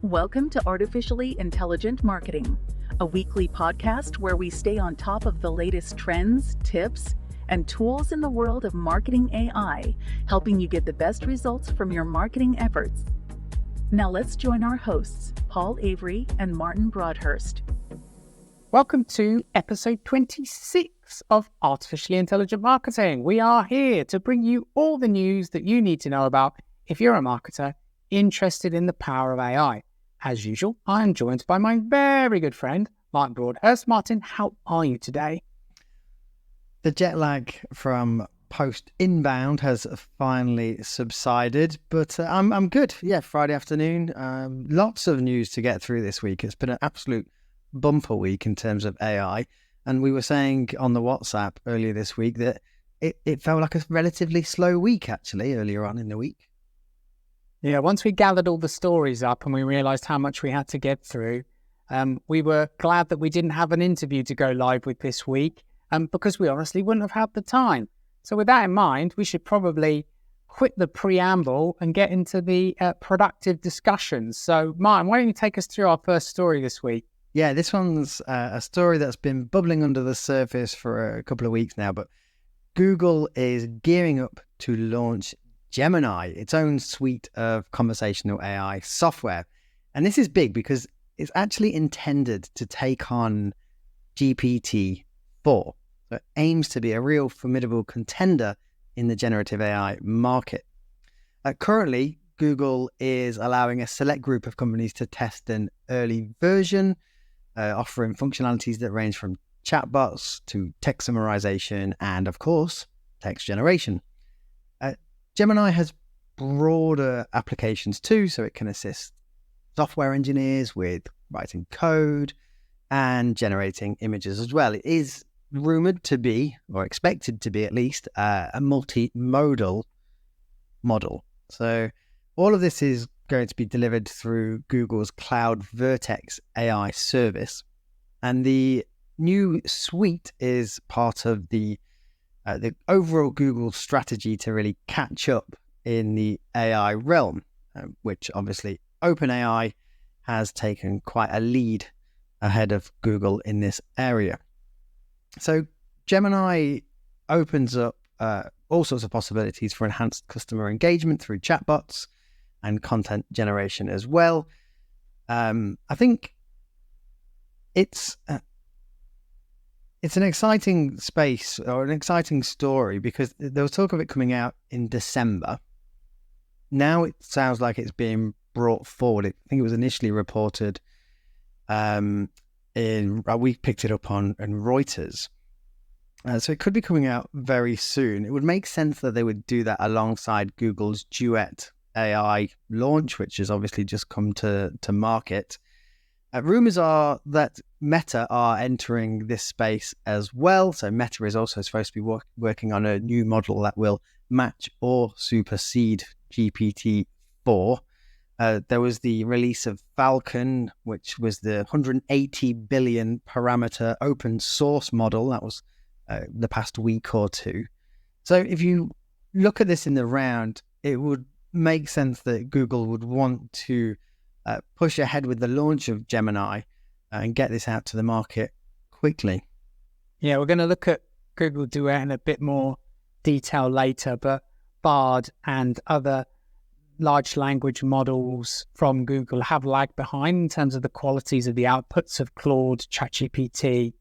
Welcome to Artificially Intelligent Marketing, a weekly podcast where we stay on top of the latest trends, tips, and tools in the world of marketing AI, helping you get the best results from your marketing efforts. Now let's join our hosts, Paul Awry and Martin Broadhurst. Welcome to episode 26 of Artificially Intelligent Marketing. We are here to bring you all the news that you need to know about if you're a marketer interested in the power of AI. As usual, I am joined by my very good friend, Martin Broadhurst. Martin, how are you today? The jet lag from post inbound has finally subsided, but I'm good. Yeah, Friday afternoon. Lots of news to get through this week. It's been an absolute bumper week in terms of AI. And we were saying on the WhatsApp earlier this week that it felt like a relatively slow week, actually, earlier on in the week. Yeah, once we gathered all the stories up and we realised how much we had to get through, we were glad that we didn't have an interview to go live with this week, because we honestly wouldn't have had the time. So with that in mind, we should probably quit the preamble and get into the productive discussions. So Martin, why don't you take us through our first story this week? Yeah, this one's a story that's been bubbling under the surface for a couple of weeks now, but Google is gearing up to launch Gemini, its own suite of conversational AI software. And this is big because it's actually intended to take on GPT-4. So it aims to be a real formidable contender in the generative AI market. Currently, Google is allowing a select group of companies to test an early version, offering functionalities that range from chatbots to text summarisation and, of course, text generation. Gemini has broader applications too, so it can assist software engineers with writing code and generating images as well. It is rumoured to be, or expected to be at least, a multimodal model. So all of this is going to be delivered through Google's cloud Vertex AI service. And the new suite is part of the overall Google strategy to really catch up in the AI realm, which obviously OpenAI has taken quite a lead ahead of Google in this area. So Gemini opens up all sorts of possibilities for enhanced customer engagement through chatbots and content generation as well. I think it's an exciting space or an exciting story because there was talk of it coming out in December. Now it sounds like it's being brought forward. I think it was initially reported we picked it up on Reuters. So it could be coming out very soon. It would make sense that they would do that alongside Google's Duet AI launch, which has obviously just come to market. Rumours are that Meta are entering this space as well. So Meta is also supposed to be working on a new model that will match or supersede GPT-4. There was the release of Falcon, which was the 180 billion parameter open source model. That was the past week or two. So if you look at this in the round, it would make sense that Google would want to push ahead with the launch of Gemini and get this out to the market quickly. Yeah, we're going to look at Google Duet in a bit more detail later, but Bard and other large language models from Google have lagged behind in terms of the qualities of the outputs of Claude, ChatGPT,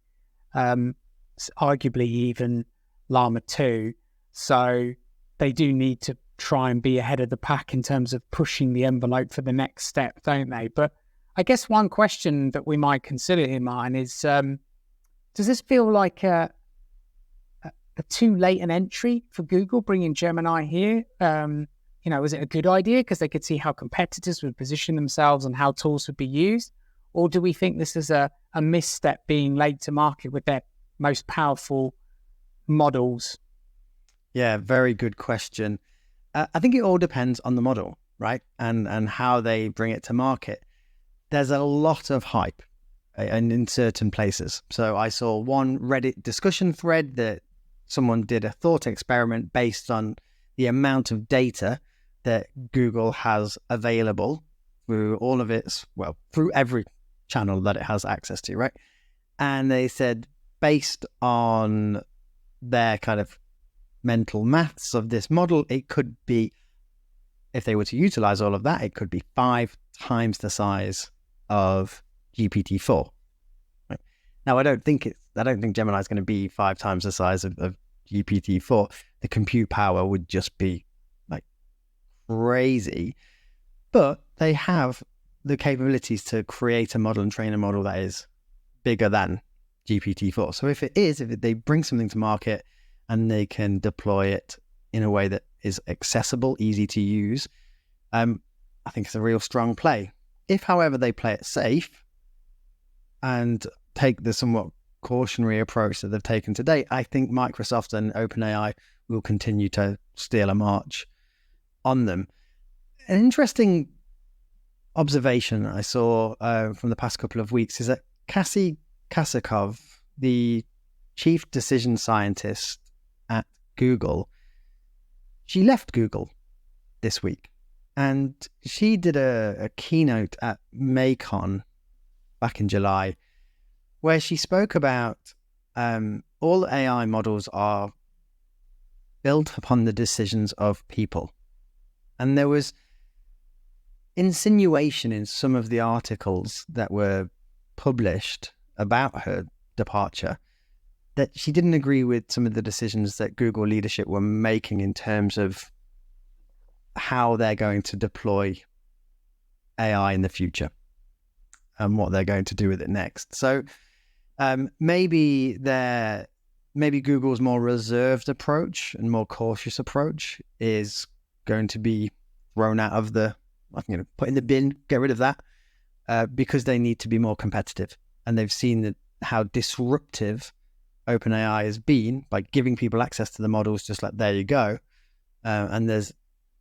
arguably even Llama 2. So they do need to try and be ahead of the pack in terms of pushing the envelope for the next step, don't they? But I guess one question that we might consider here, Martin, is does this feel like a too late an entry for Google bringing Gemini here? Is it a good idea because they could see how competitors would position themselves and how tools would be used? Or do we think this is a misstep being late to market with their most powerful models? Yeah, very good question. I think it all depends on the model, right? And how they bring it to market. There's a lot of hype in certain places. So I saw one Reddit discussion thread that someone did a thought experiment based on the amount of data that Google has available through all of through every channel that it has access to, right? And they said, based on their kind of mental maths of this model, it could be, if they were to utilize all of that, it could be 5 times the size of GPT-4. Right? Now, I don't think Gemini is going to be 5 times the size of GPT-4. The compute power would just be like crazy, but they have the capabilities to create a model and train a model that is bigger than GPT-4. So if they bring something to market and they can deploy it in a way that is accessible, easy to use, I think it's a real strong play. If, however, they play it safe and take the somewhat cautionary approach that they've taken to date, I think Microsoft and OpenAI will continue to steal a march on them. An interesting observation I saw from the past couple of weeks is that Cassie Kasakov, the chief decision scientist at Google, she left Google this week, and she did a keynote at MACON back in July, where she spoke about all AI models are built upon the decisions of people. And there was insinuation in some of the articles that were published about her departure that she didn't agree with some of the decisions that Google leadership were making in terms of how they're going to deploy AI in the future and what they're going to do with it next. So maybe Google's more reserved approach and more cautious approach is going to be thrown out of put in the bin, get rid of that, because they need to be more competitive. And they've seen how disruptive OpenAI has been by giving people access to the models, just like, there you go. And there's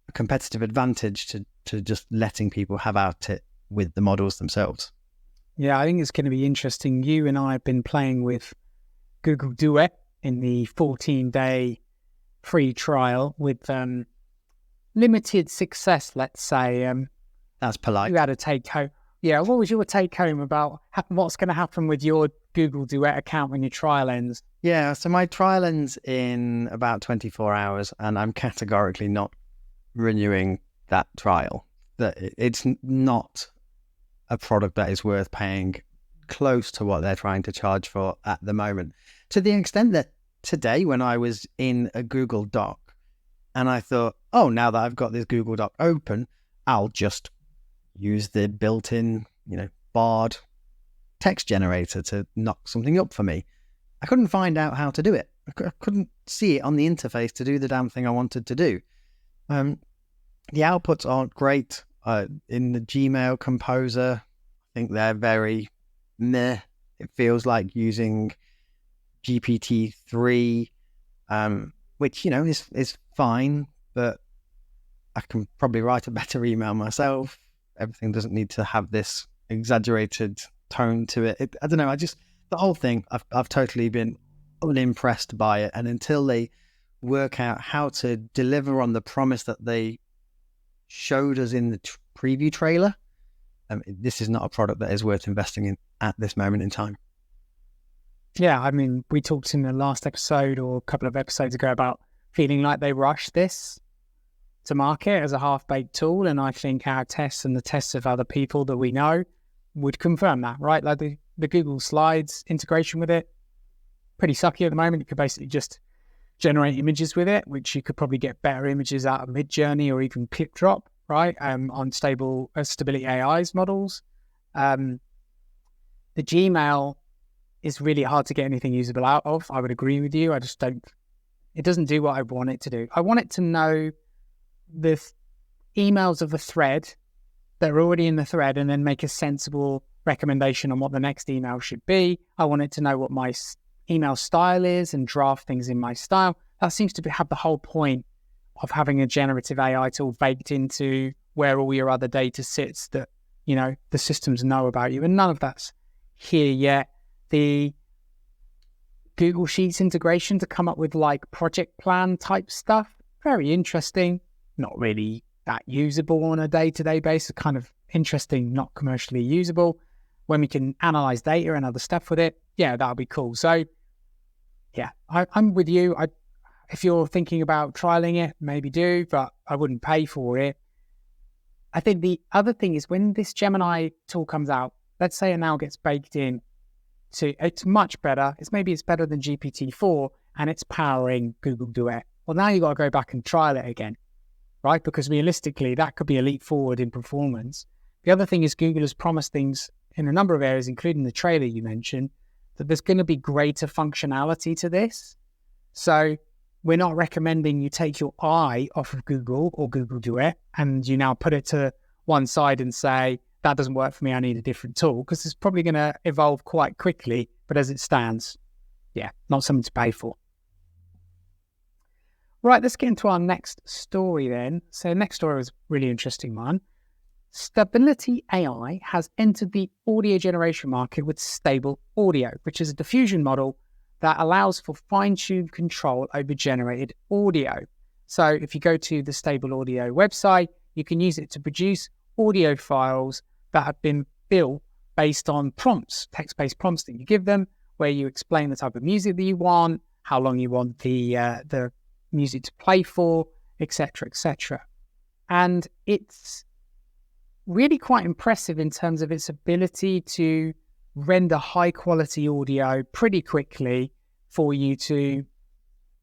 a competitive advantage to just letting people have at it with the models themselves. Yeah, I think it's going to be interesting. You and I have been playing with Google Duet in the 14-day free trial with limited success, let's say. That's polite. You had a take home. Yeah, what was your take home about what's going to happen with your Google Duet account when your trial ends? Yeah, so my trial ends in about 24 hours, and I'm categorically not renewing that trial. That it's not a product that is worth paying close to what they're trying to charge for at the moment. To the extent that today, when I was in a Google Doc and I thought, oh, now that I've got this Google Doc open, I'll just use the built-in, Bard text generator to knock something up for me. I couldn't find out how to do it. I couldn't see it on the interface to do the damn thing I wanted to do. The outputs aren't great. In the Gmail Composer, I think they're very meh. It feels like using GPT-3, which, is fine, but I can probably write a better email myself. Everything doesn't need to have this exaggerated tone to it. I don't know. The whole thing, I've totally been unimpressed by it. And until they work out how to deliver on the promise that they showed us in the preview trailer, this is not a product that is worth investing in at this moment in time. Yeah, I mean, we talked in the last episode or a couple of episodes ago about feeling like they rushed this to market as a half-baked tool, and I think our tests and the tests of other people that we know would confirm that, right? Like the Google Slides integration with it, pretty sucky at the moment. You could basically just generate images with it, which you could probably get better images out of Midjourney or even ClipDrop, right? On Stability.AI's models. The Gmail is really hard to get anything usable out of. I would agree with you. It doesn't do what I want it to do. I want it to know the emails of a thread that are already in the thread and then make a sensible recommendation on what the next email should be. I want it to know what my email style is and draft things in my style. That seems to have the whole point of having a generative AI tool baked into where all your other data sits that, the systems know about you. And none of that's here yet. The Google Sheets integration to come up with like project plan type stuff, very interesting. Not really that usable on a day-to-day basis, kind of interesting, not commercially usable. When we can analyze data and other stuff with it, yeah, that'll be cool. So yeah, I'm with you. If you're thinking about trialing it, maybe do, but I wouldn't pay for it. I think the other thing is when this Gemini tool comes out, let's say it now gets baked in to, it's much better. It's better than GPT-4 and it's powering Google Duet. Well, now you've got to go back and trial it again, right? Because realistically, that could be a leap forward in performance. The other thing is Google has promised things in a number of areas, including the trailer you mentioned, that there's going to be greater functionality to this. So we're not recommending you take your eye off of Google or Google Duet and you now put it to one side and say, that doesn't work for me, I need a different tool, because it's probably going to evolve quite quickly. But as it stands, yeah, not something to pay for. Right, let's get into our next story then. So next story was a really interesting one. Stability.AI has entered the audio generation market with StableAudio, which is a diffusion model that allows for fine-tuned control over generated audio. So if you go to the StableAudio website, you can use it to produce audio files that have been built based on prompts, text-based prompts that you give them, where you explain the type of music that you want, how long you want the music to play for, etc., etc. And it's really quite impressive in terms of its ability to render high quality audio pretty quickly for you to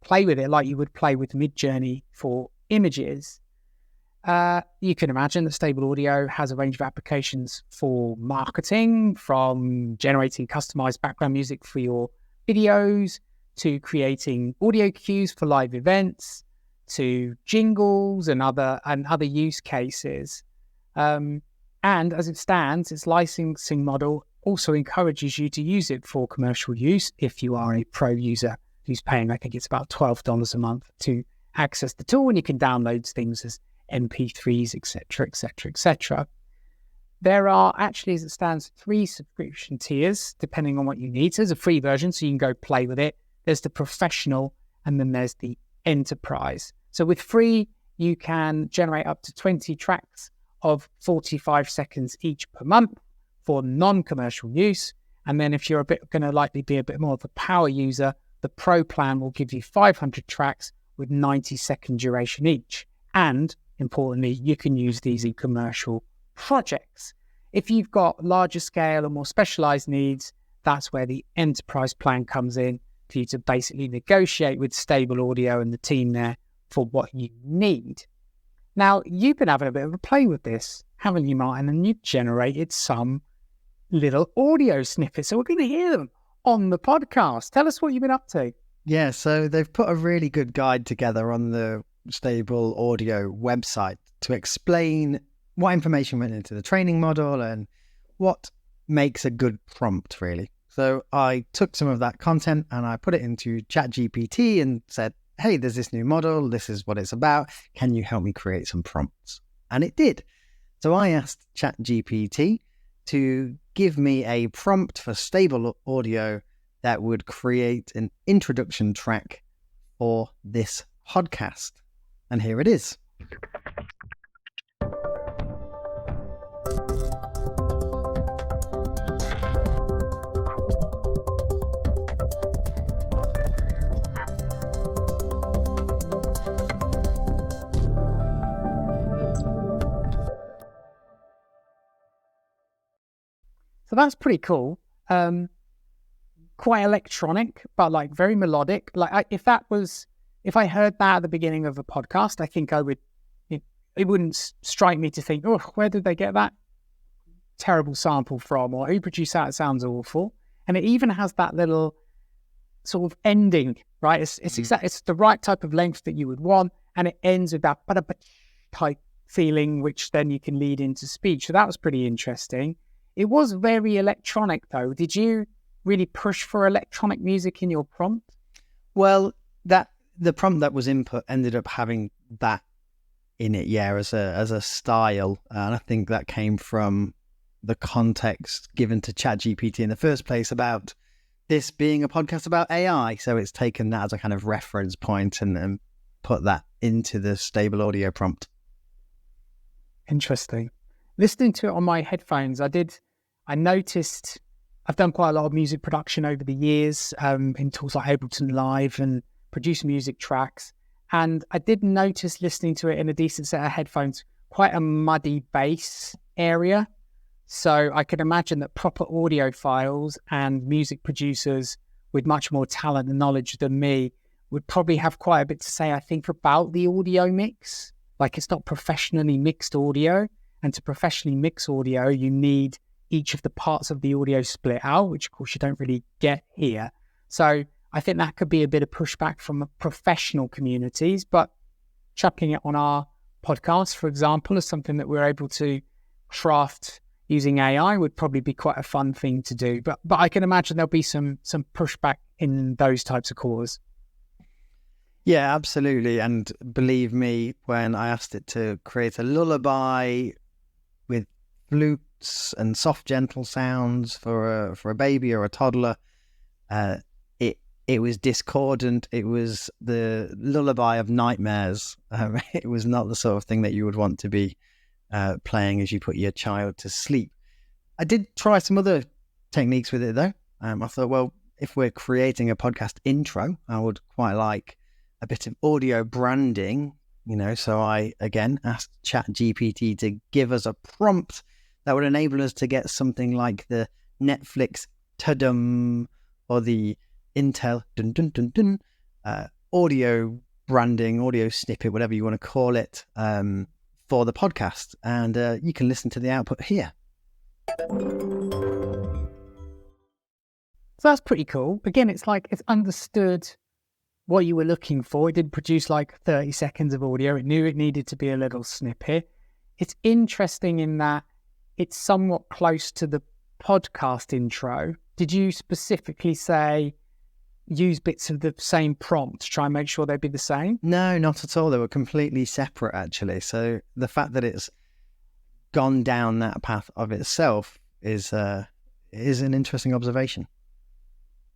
play with it like you would play with Midjourney for images. You can imagine that StableAudio has a range of applications for marketing, from generating customized background music for your videos, to creating audio cues for live events, to jingles and other use cases. And as it stands, its licensing model also encourages you to use it for commercial use if you are a pro user who's paying, I think it's about $12 a month to access the tool, and you can download things as MP3s, etc., etc., etc. There are actually, as it stands, 3 subscription tiers depending on what you need. So there's a free version, so you can go play with it. There's the professional, and then there's the enterprise. So with free, you can generate up to 20 tracks of 45 seconds each per month for non-commercial use. And then if you're going to likely be a bit more of a power user, the pro plan will give you 500 tracks with 90-second duration each. And importantly, you can use these in commercial projects. If you've got larger scale or more specialized needs, that's where the enterprise plan comes in for you to basically negotiate with StableAudio and the team there for what you need. Now, you've been having a bit of a play with this, haven't you, Martin? And you've generated some little audio snippets. So we're going to hear them on the podcast. Tell us what you've been up to. Yeah, so they've put a really good guide together on the StableAudio website to explain what information went into the training model and what makes a good prompt, really. So I took some of that content and I put it into ChatGPT and said, hey, there's this new model. This is what it's about. Can you help me create some prompts? And it did. So I asked ChatGPT to give me a prompt for StableAudio that would create an introduction track for this podcast. And here it is. So that's pretty cool. Quite electronic, but like very melodic. Like if I heard that at the beginning of a podcast, I think it wouldn't strike me to think, oh, where did they get that terrible sample from? Or who produced that? It sounds awful. And it even has that little sort of ending, right? It's the right type of length that you would want. And it ends with that type feeling, which then you can lead into speech. So that was pretty interesting. It was very electronic, though. Did you really push for electronic music in your prompt? Well, the prompt that was input ended up having that in it, yeah, as a style. And I think that came from the context given to ChatGPT in the first place about this being a podcast about AI. So it's taken that as a kind of reference point and put that into the StableAudio prompt. Interesting. listening to it on my headphones, I noticed I've done quite a lot of music production over the years in tools like Ableton Live and produce music tracks. And I did notice listening to it in a decent set of headphones, quite a muddy bass area. So I could imagine that proper audio files and music producers with much more talent and knowledge than me would probably have quite a bit to say, I think, about the audio mix. Like, it's not professionally mixed audio. And to professionally mix audio, you need each of the parts of the audio split out, which of course you don't really get here. So I think that could be a bit of pushback from professional communities, but chucking it on our podcast, for example, is something that we're able to craft using AI would probably be quite a fun thing to do. But I can imagine there'll be some pushback in those types of calls. Yeah, absolutely. And believe me, when I asked it to create a lullaby with flutes and soft, gentle sounds for a baby or a toddler, it was discordant. It was the lullaby of nightmares. It was not the sort of thing that you would want to be playing as you put your child to sleep. I did try some other techniques with it, though. I thought, well, if we're creating a podcast intro, I would quite like a bit of audio branding, so I, again, asked ChatGPT to give us a prompt that would enable us to get something like the Netflix ta-dum or the Intel dun-dun-dun-dun audio branding, audio snippet, whatever you want to call it, for the podcast. And you can listen to the output here. So that's pretty cool. Again, it's like it's understood what you were looking for. It did produce like 30 seconds of audio. It knew it needed to be a little snippet. It's interesting in that it's somewhat close to the podcast intro. Did you specifically say use bits of the same prompt to try and make sure they'd be the same? No, not at all. They were completely separate, actually. So the fact that it's gone down that path of itself is an interesting observation.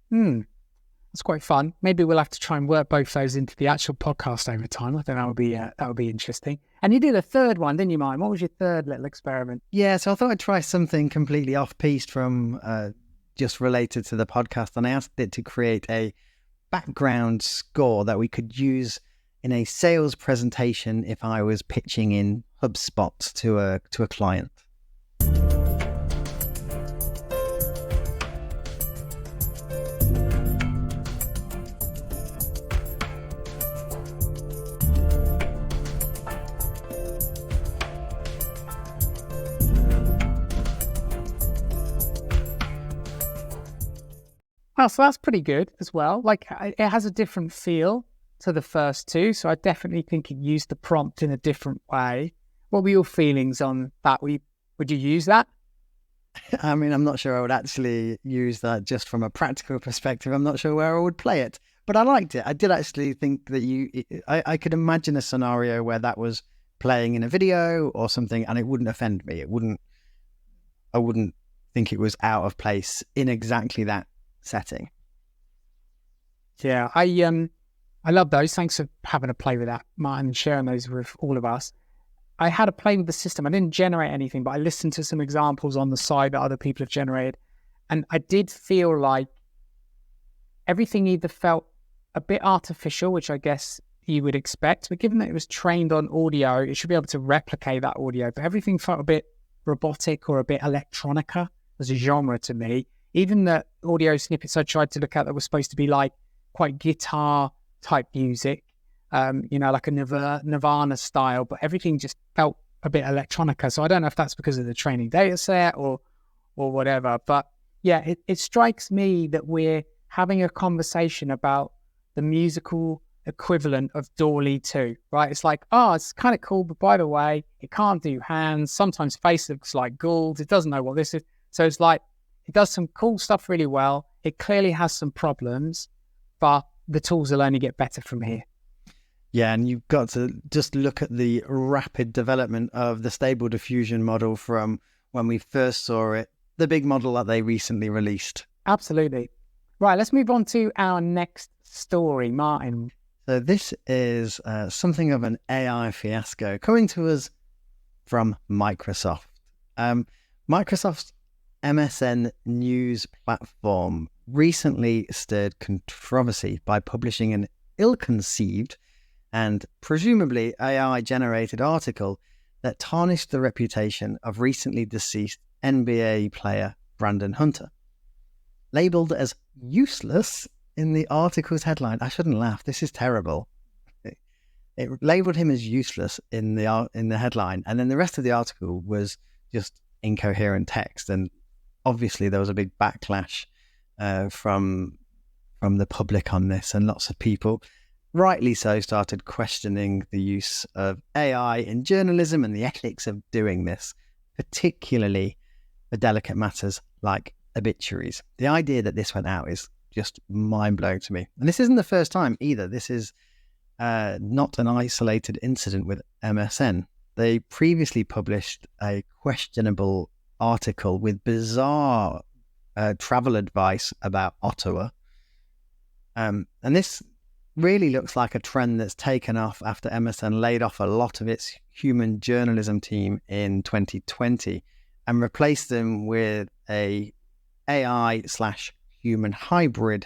That's quite fun. Maybe we'll have to try and work both those into the actual podcast over time. I think that would be interesting. And you did a third one, didn't you, Mike? What was your third little experiment? Yeah, so I thought I'd try something completely off-piste from just related to the podcast, and I asked it to create a background score that we could use in a sales presentation if I was pitching in HubSpot to a client. Well, so that's pretty good as well. Like, it has a different feel to the first two, so I definitely think it used the prompt in a different way. What were your feelings on that? Would you use that? I mean, I'm not sure I would actually use that just from a practical perspective. I'm not sure where I would play it, but I liked it. I did actually think that I could imagine a scenario where that was playing in a video or something, and it wouldn't offend me. I wouldn't think it was out of place in exactly that setting. Yeah, I love those. Thanks for having a play with that, Martin, and sharing those with all of us. I had a play with the system. I didn't generate anything, but I listened to some examples on the side that other people have generated. And I did feel like everything either felt a bit artificial, which I guess you would expect, but given that it was trained on audio, it should be able to replicate that audio. But everything felt a bit robotic or a bit electronica as a genre to me. Even the audio snippets I tried to look at that were supposed to be like quite guitar type music, like a Nirvana style, but everything just felt a bit electronica. So I don't know if that's because of the training data set or whatever. But yeah, it strikes me that we're having a conversation about the musical equivalent of DALL-E 2, right? It's like, oh, it's kind of cool, but by the way, it can't do hands. Sometimes face looks like gold. It doesn't know what this is. So it's like, it does some cool stuff really well. It clearly has some problems, but the tools will only get better from here. Yeah, and you've got to just look at the rapid development of the Stable Diffusion model from when we first saw it, the big model that they recently released. Absolutely. Right, let's move on to our next story, Martin. So this is something of an AI fiasco coming to us from Microsoft. Microsoft's MSN news platform recently stirred controversy by publishing an ill-conceived and presumably AI-generated article that tarnished the reputation of recently deceased NBA player Brandon Hunter. Labelled as useless in the article's headline, I shouldn't laugh, this is terrible. It labelled him as useless in the headline, and then the rest of the article was just incoherent text, and obviously there was a big backlash from the public on this, and lots of people, rightly so, started questioning the use of AI in journalism and the ethics of doing this, particularly for delicate matters like obituaries. The idea that this went out is just mind-blowing to me. And this isn't the first time either. This is not an isolated incident with MSN. They previously published a questionable article with bizarre travel advice about Ottawa. And this really looks like a trend that's taken off after MSN laid off a lot of its human journalism team in 2020 and replaced them with a AI/human hybrid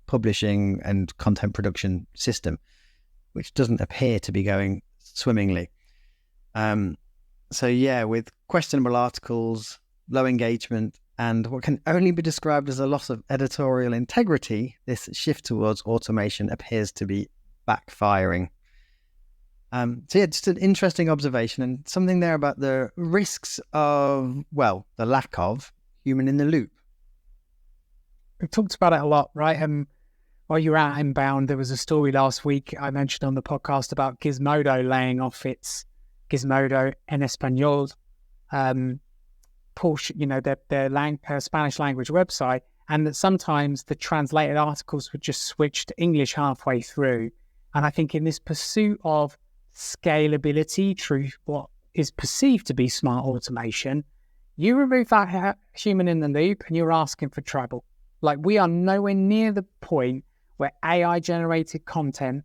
publishing and content production system, which doesn't appear to be going swimmingly. So yeah, with questionable articles, low engagement, and what can only be described as a loss of editorial integrity, this shift towards automation appears to be backfiring. So yeah, just an interesting observation and something there about the risks of, well, the lack of human in the loop. We've talked about it a lot, right? While you're out inbound, there was a story last week I mentioned on the podcast about Gizmodo laying off its Gizmodo en Español portion, their Spanish language website, and that sometimes the translated articles would just switch to English halfway through. And I think in this pursuit of scalability through what is perceived to be smart automation, you remove that human in the loop and you're asking for trouble. Like, we are nowhere near the point where AI generated content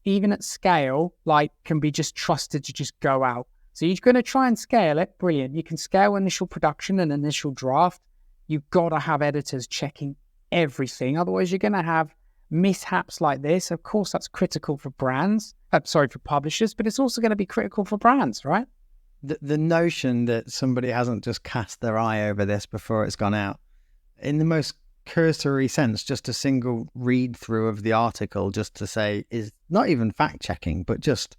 even at scale, like, can be just trusted to just go out. So you're going to try and scale it. Brilliant. You can scale initial production and initial draft. You've got to have editors checking everything. Otherwise, you're going to have mishaps like this. Of course, that's critical for for publishers, but it's also going to be critical for brands, right? The notion that somebody hasn't just cast their eye over this before it's gone out, in the most cursory sense, just a single read through of the article just to say, is not even fact checking, but just,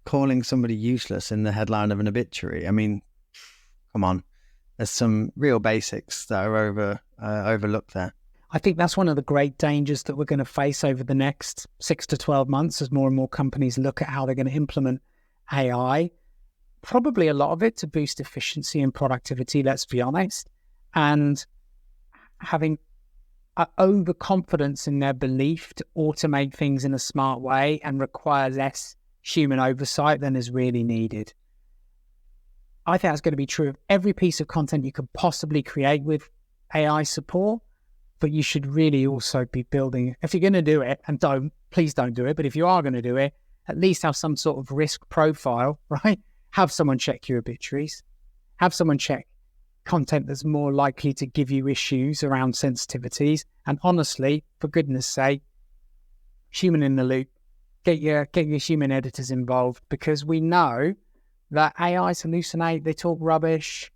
calling somebody useless in the headline of an obituary. I mean, come on, there's some real basics that are overlooked there. I think that's one of the great dangers that we're going to face over the next 6 to 12 months as more and more companies look at how they're going to implement AI. Probably a lot of it to boost efficiency and productivity, let's be honest, and having overconfidence in their belief to automate things in a smart way and requires less human oversight than is really needed. I think that's going to be true of every piece of content you could possibly create with AI support, but you should really also be building, if you're going to do it, and please don't do it, but if you are going to do it, at least have some sort of risk profile, right? Have someone check your obituaries, have someone check content that's more likely to give you issues around sensitivities, and honestly, for goodness sake, human in the loop. Get your human editors involved, because we know that AIs hallucinate, they talk rubbish,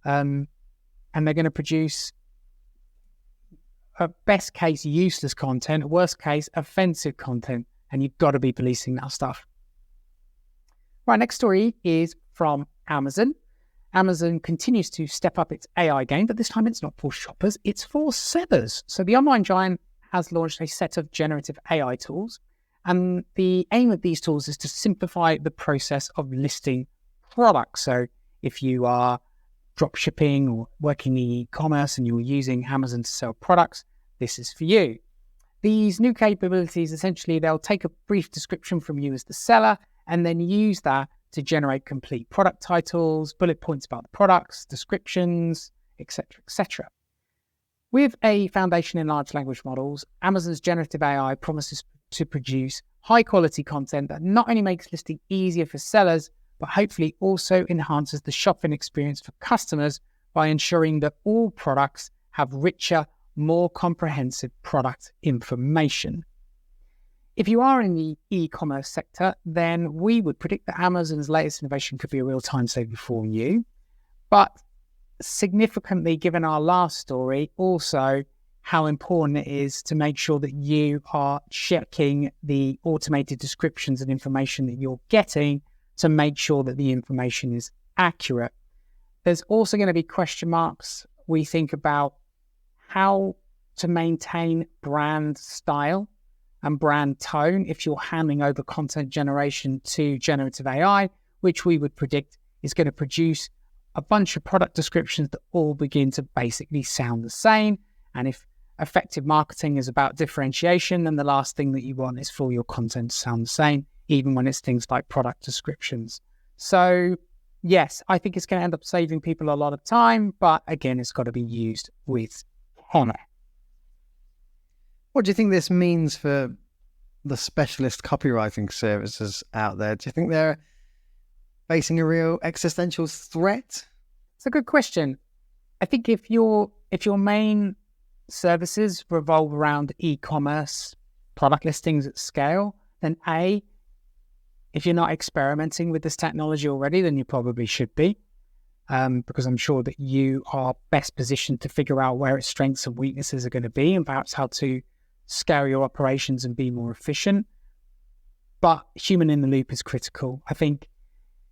and they're going to produce, at best case, useless content, at worst case, offensive content, and you've got to be policing that stuff. Right, next story is from Amazon. Amazon continues to step up its AI game, but this time it's not for shoppers, it's for sellers. So the online giant has launched a set of generative AI tools, and the aim of these tools is to simplify the process of listing products. So if you are drop shipping or working in e-commerce and you're using Amazon to sell products, this is for you. These new capabilities, essentially, they'll take a brief description from you as the seller and then use that to generate complete product titles, bullet points about the products, descriptions, etc., etc. With a foundation in large language models, Amazon's generative AI promises to produce high-quality content that not only makes listing easier for sellers, but hopefully also enhances the shopping experience for customers by ensuring that all products have richer, more comprehensive product information. If you are in the e-commerce sector, then we would predict that Amazon's latest innovation could be a real time saver for you. But significantly, given our last story, also how important it is to make sure that you are checking the automated descriptions and information that you're getting to make sure that the information is accurate. There's also going to be question marks, we think, about how to maintain brand style and brand tone if you're handing over content generation to generative AI, which we would predict is going to produce a bunch of product descriptions that all begin to basically sound the same. And if effective marketing is about differentiation, then the last thing that you want is for your content to sound the same, even when it's things like product descriptions. So yes, I think it's going to end up saving people a lot of time, but again, it's got to be used with honor. What do you think this means for the specialist copywriting services out there? Do you think they're facing a real existential threat? It's a good question. I think if your main services revolve around e-commerce product listings at scale, then if you're not experimenting with this technology already, then you probably should be, because I'm sure that you are best positioned to figure out where its strengths and weaknesses are going to be and perhaps how to scale your operations and be more efficient. But human in the loop is critical. I think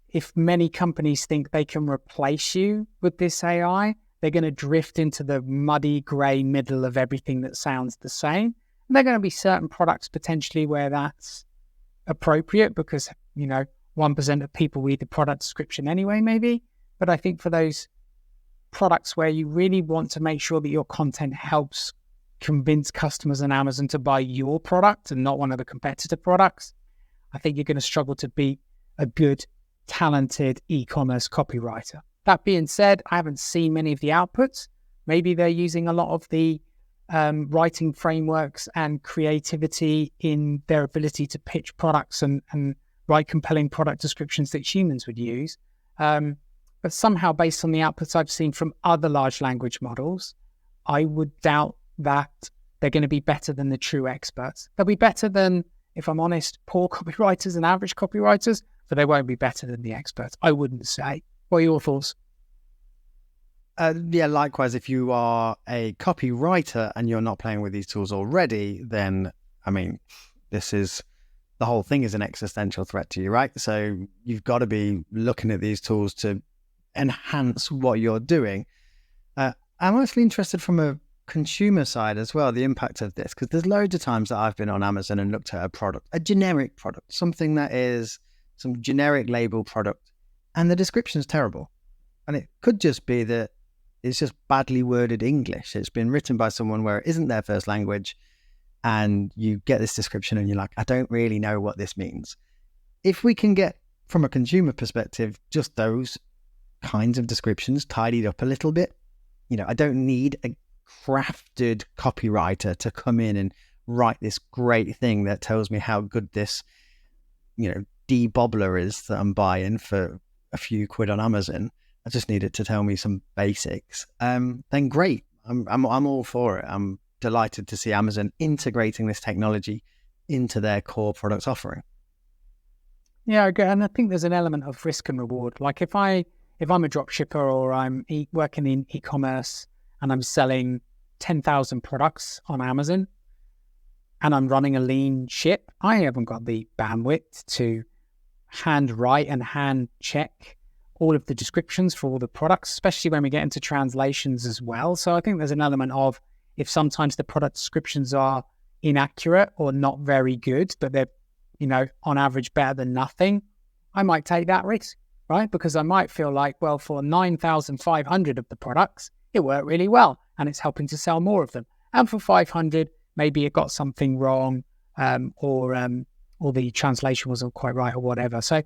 if many companies think they can replace you with this AI, they're going to drift into the muddy grey middle of everything that sounds the same. And there are going to be certain products potentially where that's appropriate because, 1% of people read the product description anyway, maybe. But I think for those products where you really want to make sure that your content helps convince customers on Amazon to buy your product and not one of the competitor products, I think you're going to struggle to beat a good, talented e-commerce copywriter. That being said, I haven't seen many of the outputs. Maybe they're using a lot of the writing frameworks and creativity in their ability to pitch products and write compelling product descriptions that humans would use. But somehow, based on the outputs I've seen from other large language models, I would doubt that they're going to be better than the true experts. They'll be better than, if I'm honest, poor copywriters and average copywriters, but they won't be better than the experts, I wouldn't say. What are your thoughts? Likewise, if you are a copywriter and you're not playing with these tools already, then, the whole thing is an existential threat to you, right? So you've got to be looking at these tools to enhance what you're doing. I'm mostly interested from a consumer side as well, the impact of this, because there's loads of times that I've been on Amazon and looked at a product, a generic product, something that is some generic label product, and the description is terrible. And it could just be that it's just badly worded English. It's been written by someone where it isn't their first language, and you get this description and you're like, I don't really know what this means. If we can get, from a consumer perspective, just those kinds of descriptions tidied up a little bit, I don't need a crafted copywriter to come in and write this great thing that tells me how good this, debobbler is that I'm buying for a few quid on Amazon. I just need it to tell me some basics. Then great. I'm all for it. I'm delighted to see Amazon integrating this technology into their core product offering. Yeah, and I think there's an element of risk and reward. Like if I'm a drop shipper or I'm working in e-commerce and I'm selling 10,000 products on Amazon and I'm running a lean ship, I haven't got the bandwidth to hand write and hand check all of the descriptions for all the products, especially when we get into translations as well. So I think there's an element of, if sometimes the product descriptions are inaccurate or not very good, but they're, on average better than nothing, I might take that risk, right? Because I might feel like, well, for 9,500 of the products, it worked really well and it's helping to sell more of them. And for 500, maybe it got something wrong, or the translation wasn't quite right or whatever. So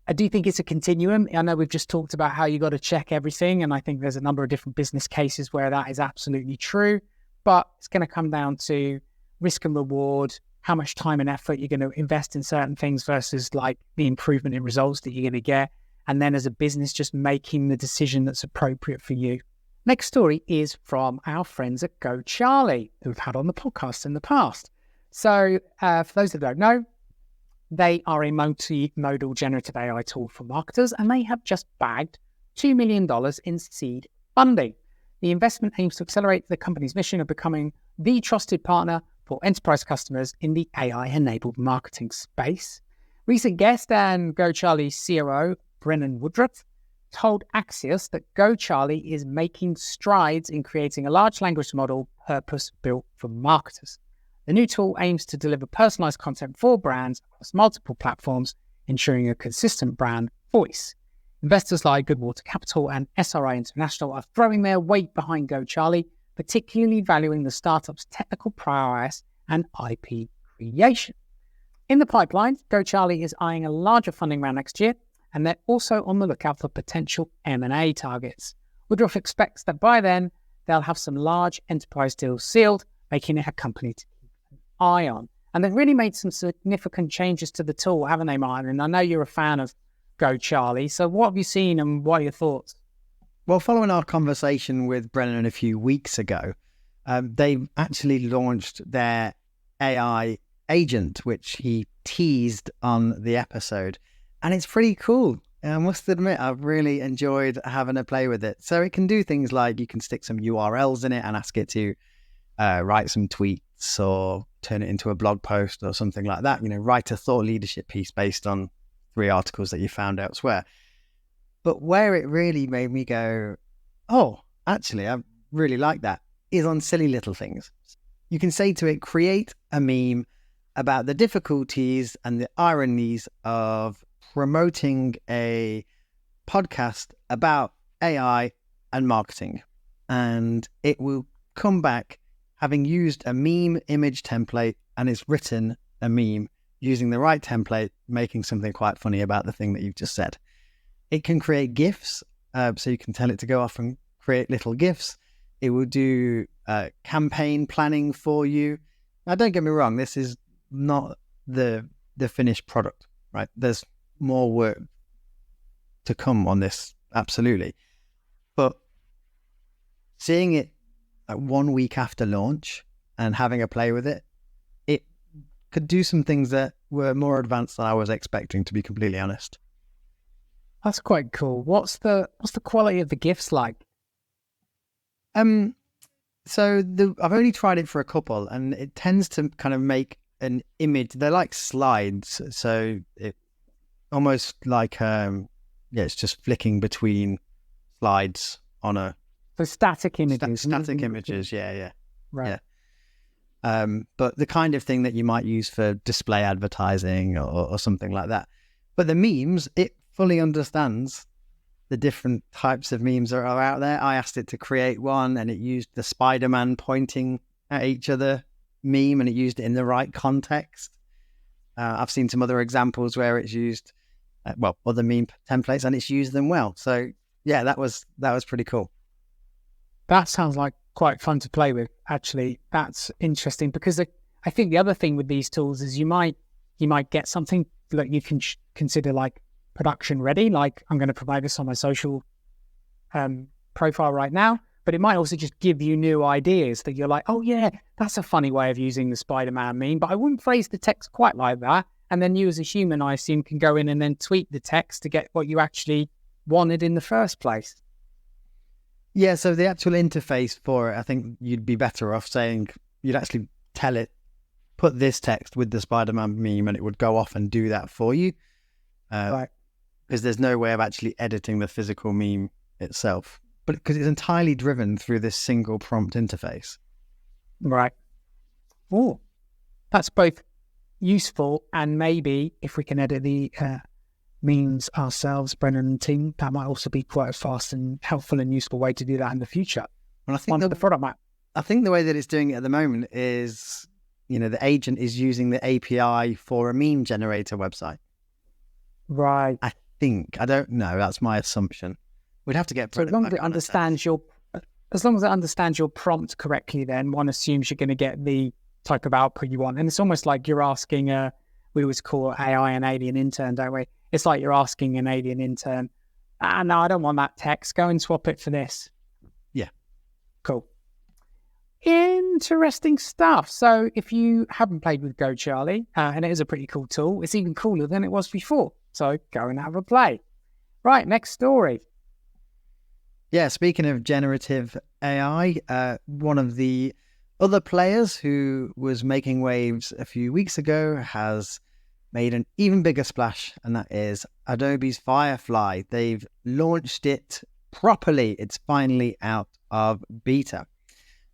I do think it's a continuum. I know we've just talked about how you got to check everything, and I think there's a number of different business cases where that is absolutely true, but it's going to come down to risk and reward, how much time and effort you're going to invest in certain things versus like the improvement in results that you're going to get. And then as a business, just making the decision that's appropriate for you. Next story is from our friends at GoCharlie, who we've had on the podcast in the past. So for those that don't know, they are a multimodal generative AI tool for marketers, and they have just bagged $2 million in seed funding. The investment aims to accelerate the company's mission of becoming the trusted partner for enterprise customers in the AI-enabled marketing space. Recent guest and GoCharlie CRO, Brennan Woodruff, told Axios that GoCharlie is making strides in creating a large language model purpose-built for marketers. The new tool aims to deliver personalized content for brands across multiple platforms, ensuring a consistent brand voice. Investors like Goodwater Capital and SRI International are throwing their weight behind GoCharlie, particularly valuing the startup's technical prowess and IP creation. In the pipeline, GoCharlie is eyeing a larger funding round next year, and they're also on the lookout for potential M&A targets. Woodruff expects that by then, they'll have some large enterprise deals sealed, making it a company to keep an eye on. And they've really made some significant changes to the tool, haven't they, Martin? And I know you're a fan of GoCharlie, so what have you seen and what are your thoughts? Well, following our conversation with Brennan a few weeks ago, they've actually launched their AI agent, which he teased on the episode. And it's pretty cool. I must admit, I've really enjoyed having a play with it. So it can do things like you can stick some URLs in it and ask it to write some tweets or turn it into a blog post or something like that. You know, write a thought leadership piece based on 3 articles that you found elsewhere. But where it really made me go, oh, actually, I really like that, is on silly little things. You can say to it, create a meme about the difficulties and the ironies of promoting a podcast about AI and marketing. And it will come back having used a meme image template, and it's written a meme using the right template, making something quite funny about the thing that you've just said. It can create GIFs, so you can tell it to go off and create little GIFs. It will do campaign planning for you. Now, don't get me wrong, this is not the finished product, right? There's more work to come on this, absolutely. But seeing it 1 week after launch and having a play with it, it could do some things that were more advanced than I was expecting, to be completely honest. That's quite cool. What's the quality of the GIFs like? So I've only tried it for a couple, and it tends to kind of make an image. They're like slides, so it almost like it's just flicking between slides on a static images. Static images, yeah. Right. Yeah. But the kind of thing that you might use for display advertising or something like that. But the memes, it fully understands the different types of memes that are out there. I asked it to create one, and it used the Spider-Man pointing at each other meme, and it used it in the right context. I've seen some other examples where it's used, other meme templates, and it's used them well. So yeah, that was pretty cool. That sounds like quite fun to play with, actually. That's interesting, because I think the other thing with these tools is you might get something that you can consider like production ready, like I'm going to provide this on my social profile right now, but it might also just give you new ideas that you're like, oh yeah, that's a funny way of using the Spider-Man meme, but I wouldn't phrase the text quite like that. And then you as a human, I assume, can go in and then tweak the text to get what you actually wanted in the first place. Yeah, so the actual interface for it, I think you'd be better off saying, you'd actually tell it, put this text with the Spider-Man meme, and it would go off and do that for you. Right. Because there's no way of actually editing the physical meme itself, but because it's entirely driven through this single prompt interface. Right. Oh, that's both useful, and maybe if we can edit the memes ourselves, Brennan and team, that might also be quite a fast and helpful and useful way to do that in the future. Well, I think the product map. I think the way that it's doing it at the moment is, the agent is using the API for a meme generator website. Right. I don't know. That's my assumption. We'd have to get. So as long as it understands your prompt correctly, then one assumes you're going to get the type of output you want. And it's almost like you're asking we always call AI an alien intern, don't we? It's like you're asking an alien intern, no, I don't want that text. Go and swap it for this. Yeah. Cool. Interesting stuff. So if you haven't played with GoCharlie, and it is a pretty cool tool, it's even cooler than it was before. So go and have a play. Right, next story. Yeah, speaking of generative AI, one of the other players who was making waves a few weeks ago has made an even bigger splash, and that is Adobe's Firefly. They've launched it properly. It's finally out of beta.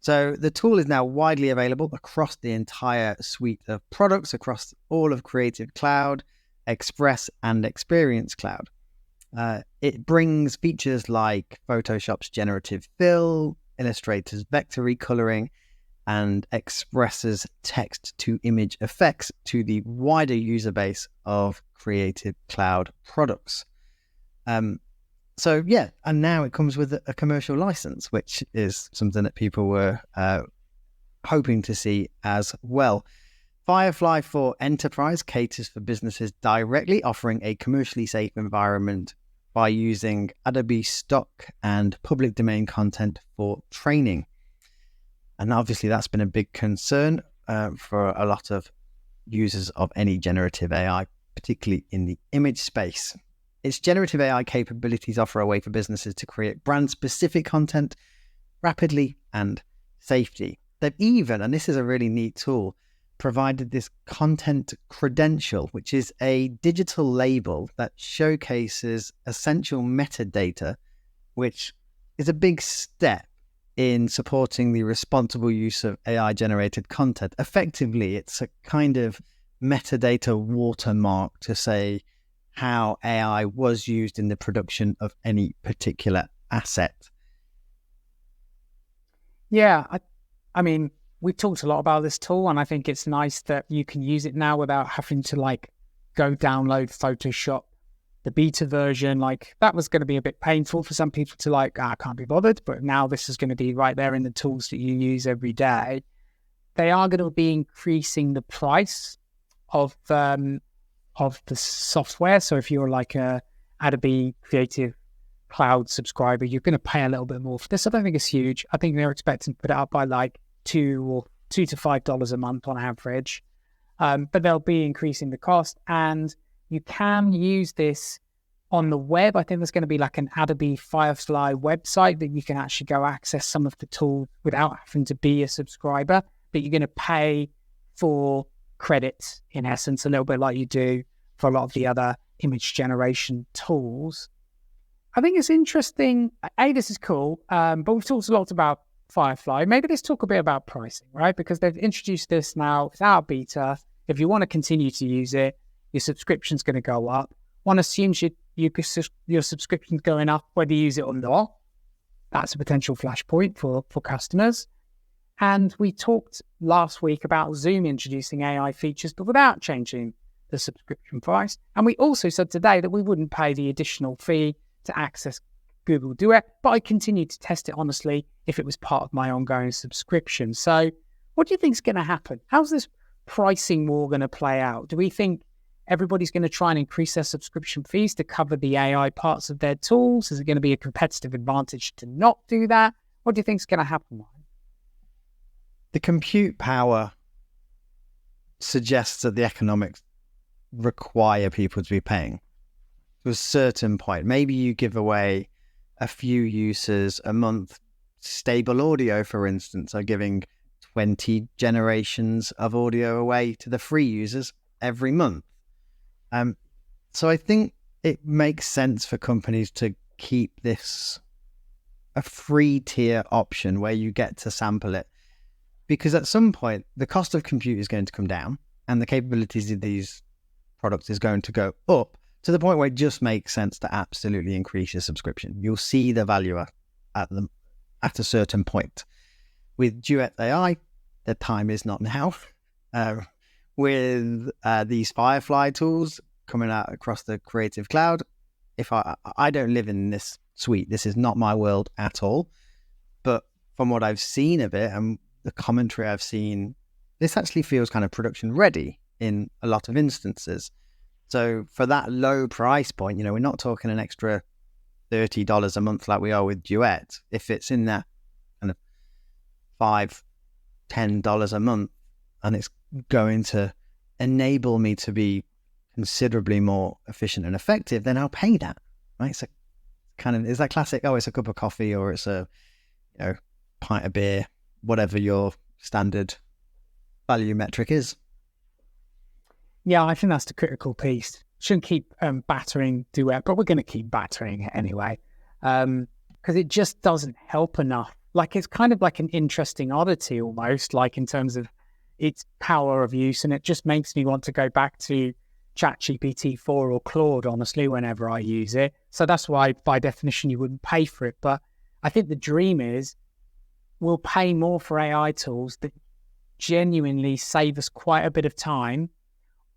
So the tool is now widely available across the entire suite of products, across all of Creative Cloud, Express, and Experience Cloud. It brings features like Photoshop's generative fill, Illustrator's vector recoloring, and Express's text-to-image effects to the wider user base of Creative Cloud products. So yeah, and now it comes with a commercial license, which is something that people were hoping to see as well. Firefly for Enterprise caters for businesses directly, offering a commercially safe environment by using Adobe stock and public domain content for training. And obviously that's been a big concern for a lot of users of any generative AI, particularly in the image space. Its generative AI capabilities offer a way for businesses to create brand-specific content rapidly and safely. They've even, and this is a really neat tool, provided this content credential, which is a digital label that showcases essential metadata, which is a big step in supporting the responsible use of AI-generated content. Effectively, it's a kind of metadata watermark to say how AI was used in the production of any particular asset. Yeah, I mean, we've talked a lot about this tool, and I think it's nice that you can use it now without having to go download Photoshop, the beta version. That was going to be a bit painful for some people to I can't be bothered, but now this is going to be right there in the tools that you use every day. They are going to be increasing the price of the software. So if you're a Adobe Creative Cloud subscriber, you're going to pay a little bit more for this. I don't think it's huge. I think they're expecting to put it up by $2 to $5 a month on average. But they'll be increasing the cost, and you can use this on the web. I think there's going to be an Adobe Firefly website that you can actually go access some of the tools without having to be a subscriber, but you're going to pay for credits, in essence, a little bit like you do for a lot of the other image generation tools. I think it's interesting. This is cool, but we've talked a lot about Firefly. Maybe let's talk a bit about pricing, right? Because they've introduced this now without beta. If you want to continue to use it, your subscription's going to go up. One assumes your subscription's going up whether you use it or not. That's a potential flashpoint for customers. And we talked last week about Zoom introducing AI features, but without changing the subscription price. And we also said today that we wouldn't pay the additional fee to access Google Duet, but I continue to test it honestly if it was part of my ongoing subscription. So what do you think is going to happen? How's this pricing war going to play out? Do we think everybody's going to try and increase their subscription fees to cover the AI parts of their tools? Is it going to be a competitive advantage to not do that? What do you think is going to happen? The compute power suggests that the economics require people to be paying to a certain point. Maybe you give away a few users a month. StableAudio, for instance, are giving 20 generations of audio away to the free users every month. So I think it makes sense for companies to keep this a free tier option where you get to sample it, because at some point the cost of compute is going to come down and the capabilities of these products is going to go up to the point where it just makes sense to absolutely increase your subscription. You'll see the value at a certain point. With Duet AI, the time is not now. With these Firefly tools coming out across the Creative Cloud, if I don't live in this suite, this is not my world at all. But from what I've seen of it and the commentary I've seen this actually feels kind of production ready in a lot of instances. So for that low price point, we're not talking an extra $30 a month like we are with Duet. If it's in that kind of $5, $10 a month, and it's going to enable me to be considerably more efficient and effective, then I'll pay that, right? So is that classic, it's a cup of coffee or it's a pint of beer, whatever your standard value metric is. Yeah, I think that's the critical piece. Shouldn't keep battering Duet, but we're going to keep battering it anyway, because it just doesn't help enough. Like, it's kind of like an interesting oddity almost, like in terms of its power of use, and it just makes me want to go back to ChatGPT 4 or Claude, honestly, whenever I use it. So that's why, by definition, you wouldn't pay for it. But I think the dream is we'll pay more for AI tools that genuinely save us quite a bit of time,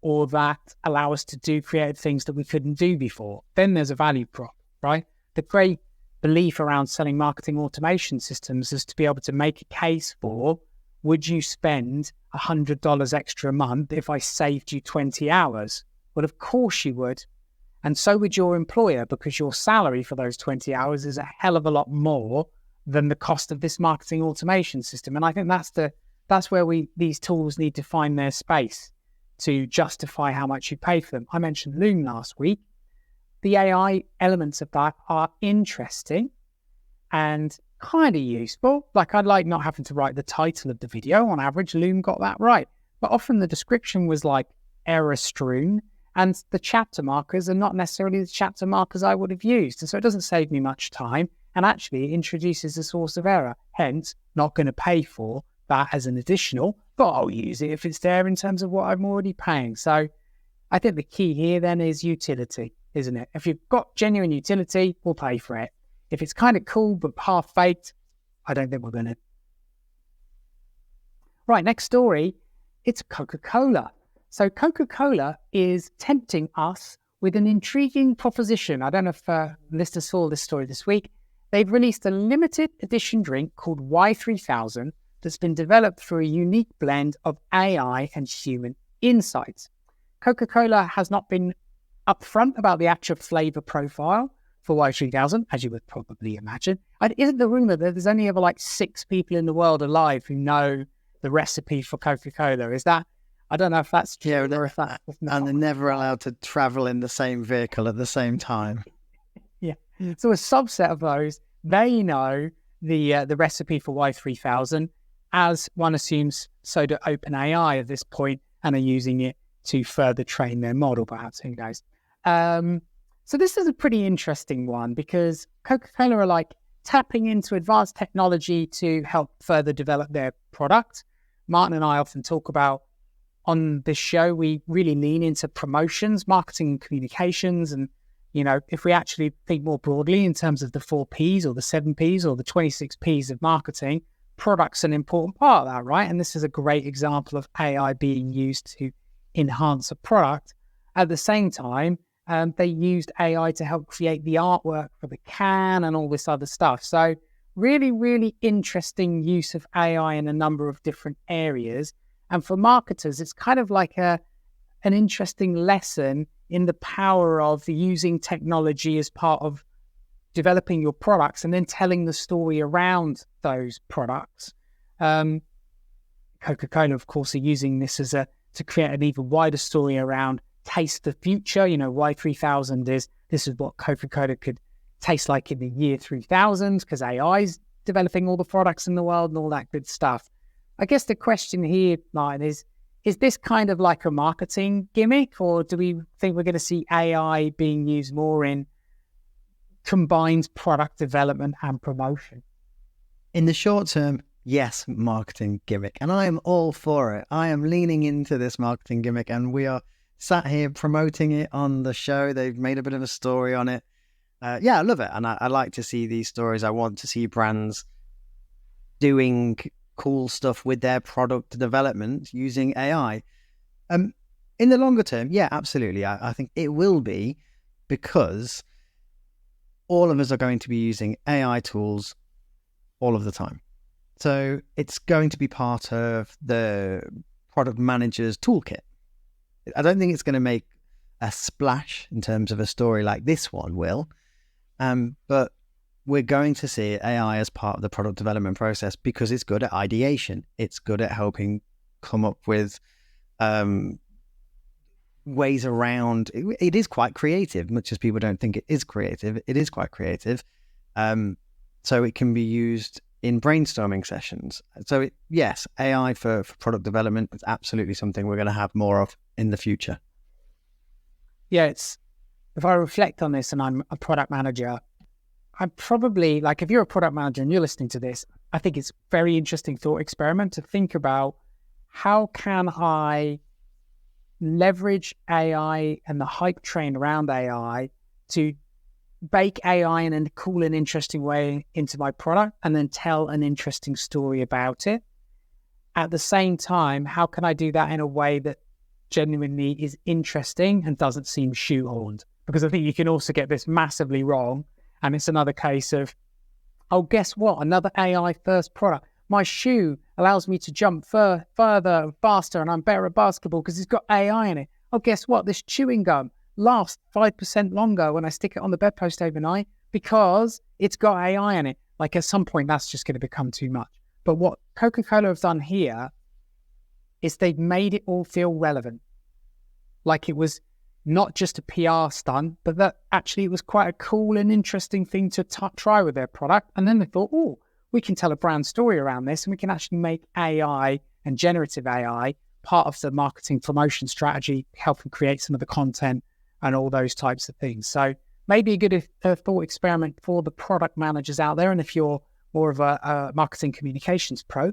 or that allow us to do creative things that we couldn't do before. Then there's a value prop, right? The great belief around selling marketing automation systems is to be able to make a case for, would you spend $100 extra a month if I saved you 20 hours? Well, of course you would. And so would your employer, because your salary for those 20 hours is a hell of a lot more than the cost of this marketing automation system. And I think that's where these tools need to find their space to justify how much you pay for them. I mentioned Loom last week. The AI elements of that are interesting and kind of useful. Like, I'd like not having to write the title of the video. On average, Loom got that right. But often the description was like error strewn, and the chapter markers are not necessarily the chapter markers I would have used. And so it doesn't save me much time. And actually it introduces a source of error. Hence, not going to pay for that as an additional, but I'll use it if it's there in terms of what I'm already paying. So I think the key here then is utility, isn't it? If you've got genuine utility, we'll pay for it. If it's kind of cool but half-baked, I don't think we're going to. Right, next story, it's Coca-Cola. So Coca-Cola is tempting us with an intriguing proposition. I don't know if listeners saw this story this week. They've released a limited edition drink called Y3000 that's been developed through a unique blend of AI and human insights. Coca-Cola has not been upfront about the actual flavor profile for Y3000, as you would probably imagine. Isn't the rumor that there's only ever like 6 people in the world alive who know the recipe for Coca-Cola? Is that, I don't know if that's true or if that's not. And they're never allowed to travel in the same vehicle at the same time. Yeah. So a subset of those, they know the recipe for Y3000, as one assumes so do OpenAI at this point, and are using it to further train their model, perhaps, who knows. So this is a pretty interesting one, because Coca-Cola are like tapping into advanced technology to help further develop their product. Martin and I often talk about, on this show, we really lean into promotions, marketing and communications. And, if we actually think more broadly in terms of the 4 Ps or the 7 Ps or the 26 Ps of marketing, product's an important part of that, right? And this is a great example of AI being used to enhance a product. At the same time, they used AI to help create the artwork for the can and all this other stuff. So really, really interesting use of AI in a number of different areas. And for marketers, it's kind of like an interesting lesson in the power of using technology as part of developing your products and then telling the story around those products. Coca-Cola, of course, are using this to create an even wider story around taste the future. Y3000 this is what Coca-Cola could taste like in the year 3000, because AI is developing all the products in the world and all that good stuff. I guess the question here, Martin, is this kind of like a marketing gimmick, or do we think we're going to see AI being used more in combined product development and promotion? In the short term, yes, marketing gimmick. And I am all for it. I am leaning into this marketing gimmick, and we are sat here promoting it on the show. They've made a bit of a story on it. Yeah, I love it. And I like to see these stories. I want to see brands doing cool stuff with their product development using AI. In the longer term, yeah, absolutely. I think it will be, because all of us are going to be using AI tools all of the time. So it's going to be part of the product manager's toolkit. I don't think it's going to make a splash in terms of a story like this one will, but we're going to see AI as part of the product development process because it's good at ideation. It's good at helping come up with ways around. It is quite creative, much as people don't think it is creative. It is quite creative. So it can be used in brainstorming sessions. So yes, AI for product development is absolutely something we're going to have more of in the future. Yeah, if I reflect on this and I'm a product manager, I'm probably, like, if you're a product manager and you're listening to this, I think it's a very interesting thought experiment to think about how can I leverage AI and the hype train around AI to bake AI in a cool and interesting way into my product and then tell an interesting story about it. At the same time, how can I do that in a way that genuinely is interesting and doesn't seem shoehorned? Because I think you can also get this massively wrong. And it's another case of, oh, guess what? Another AI first product. My shoe allows me to jump further and faster, and I'm better at basketball because it's got AI in it. Oh, guess what? This chewing gum lasts 5% longer when I stick it on the bedpost overnight because it's got AI in it. Like, at some point, that's just going to become too much. But what Coca-Cola have done here is they've made it all feel relevant. Like it was not just a PR stunt, but that actually it was quite a cool and interesting thing to try with their product. And then they thought, oh, we can tell a brand story around this, and we can actually make AI and generative AI part of the marketing promotion strategy, helping create some of the content and all those types of things. So maybe a good thought experiment for the product managers out there. And if you're more of a marketing communications pro,